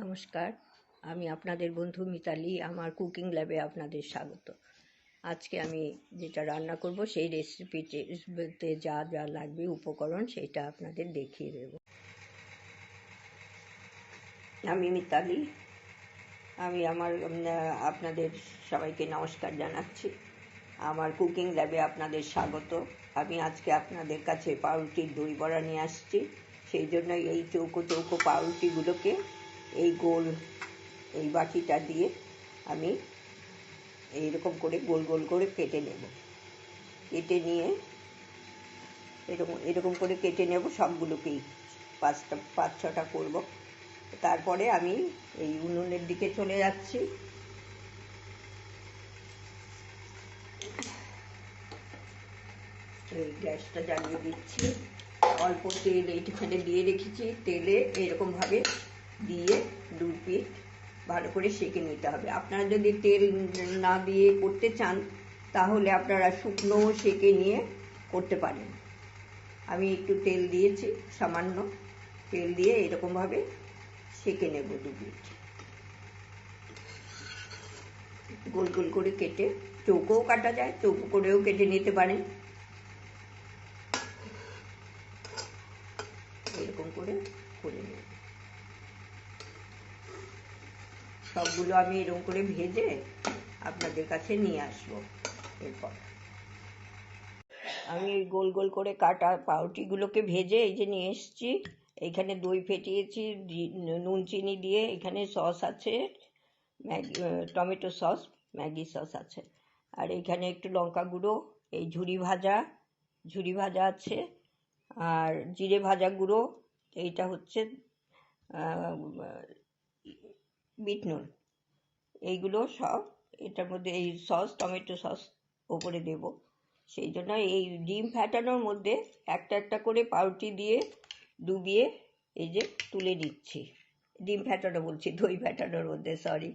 নমস্কার, আমি আপনাদের বন্ধু মিতালি। আমার কুকিং ল্যাবে আপনাদের স্বাগত। আজকে আমি যেটা রান্না করব সেই রেসিপিতে যা যা লাগবে উপকরণ সেটা আপনাদের দেখিয়ে দেব। আমি মিতালি, আমি আপনাদের সবাইকে নমস্কার জানাচ্ছি। আমার কুকিং ল্যাবে আপনাদের স্বাগত। আমি আজকে আপনাদের কাছে পাউরুটির দই বড়া নিয়ে আসছি। সেই জন্য এই চৌকো চৌকো পাউরুটিগুলোকে এই গোল এই বাটিটা দিয়ে আমি এইরকম করে গোল গোল করে কেটে নেব। কেটে নিয়ে এরকম করে কেটে নেব, সবগুলোকেই 5-6টা করব। তারপরে আমি এই উনুনের দিকে চলে যাচ্ছি। এই গ্যাসটা জ্বালিয়ে দিচ্ছি। অল্প তেল এইখানে দিয়ে রেখেছি। তেলে এরকমভাবে দিয়ে 2 পিঠ ভালো করে সেঁকে নিতে হবে। আপনারা যদি তেল না দিয়ে করতে চান তাহলে আপনারা শুকনো সেঁকে নিয়ে করতে পারেন। আমি একটু তেল দিয়েছি, সামান্য তেল দিয়ে এরকমভাবে সেঁকে নেব 2 পিঠ। গোল গোল করে কেটে, চৌকোও কাটা যায়, চৌকো করেও কেটে নিতে পারেন। এরকম করে নেব। সবগুলো আমি এরকম করে ভেজে আপনাদের কাছে নিয়ে আসবো। এরপর আমি গোল গোল করে কাটা পাউরুটিগুলোকে ভেজে এই যে নিয়ে এসেছি। এইখানে দই ফেটিয়েছি, নুন চিনি দিয়ে। এখানে সস আছে, টমেটো সস, ম্যাগি সস আছে। আর এইখানে একটু লঙ্কা গুঁড়ো, এই ঝুরি ভাজা আছে, আর জিরে ভাজা গুঁড়ো। এইটা হচ্ছে বিট নুন। এইগুলো সব এটার মধ্যে, এই সস, টমেটো সস ওপরে দেব। সেই জন্য এই ডিম ফ্যাটানোর মধ্যে একটা একটা করে পাউরুটি দিয়ে ডুবিয়ে এই যে তুলে নিচ্ছি। ডিম ফ্যাটানো বলছি, দই ফ্যাটানোর মধ্যে, সরি।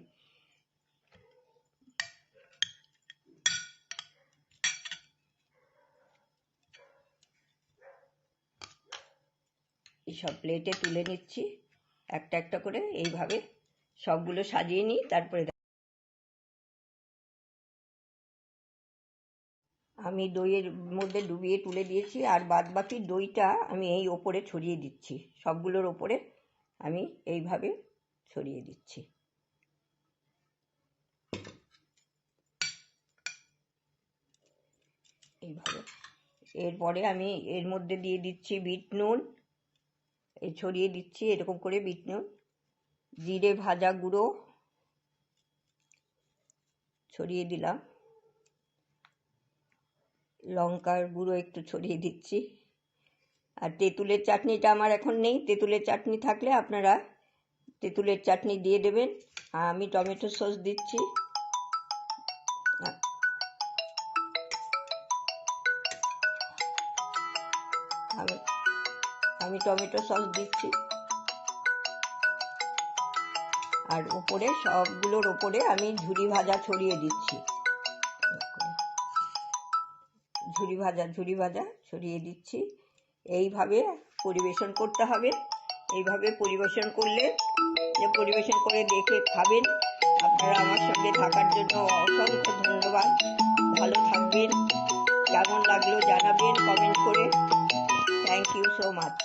এইসব প্লেটে তুলে নিচ্ছি একটা একটা করে। এইভাবে সবগুলো সাজিয়ে নিই। তারপরে আমি দইয়ের মধ্যে ডুবিয়ে তুলে দিয়েছি, আর বাদ বাকি দইটা আমি এই ওপরে ছড়িয়ে দিচ্ছি। সবগুলোর ওপরে আমি এইভাবে ছড়িয়ে দিচ্ছি। এইভাবে এরপরে আমি এর মধ্যে দিয়ে দিচ্ছি বিট নুন। এই ছড়িয়ে দিচ্ছি এরকম করে বিট নুন। জিরে ভাজা গুঁড়ো ছড়িয়ে দিলাম। লঙ্কার গুঁড়ো একটু ছড়িয়ে দিচ্ছি। আর তেঁতুলের চাটনিটা আমার এখন নেই। তেঁতুলের চাটনি থাকলে আপনারা তেঁতুলের চাটনি দিয়ে দেবেন। আমি টমেটো সস দিচ্ছি। আমি টমেটো সস দিচ্ছি। আর উপরে সবগুলোর ওপরে আমি ঝুরি ভাজা ছড়িয়ে দিচ্ছি। ঝুরি ভাজা ছড়িয়ে দিচ্ছি। এইভাবে পরিবেশন করতে হবে। এইভাবে পরিবেশন করলে, পরিবেশন করে দেখে খাবেন। আপনারা আমার সঙ্গে থাকার জন্য অসংখ্য ধন্যবাদ। ভালো থাকবেন। কেমন লাগলো জানাবেন কমেন্ট করে। Thank you so much.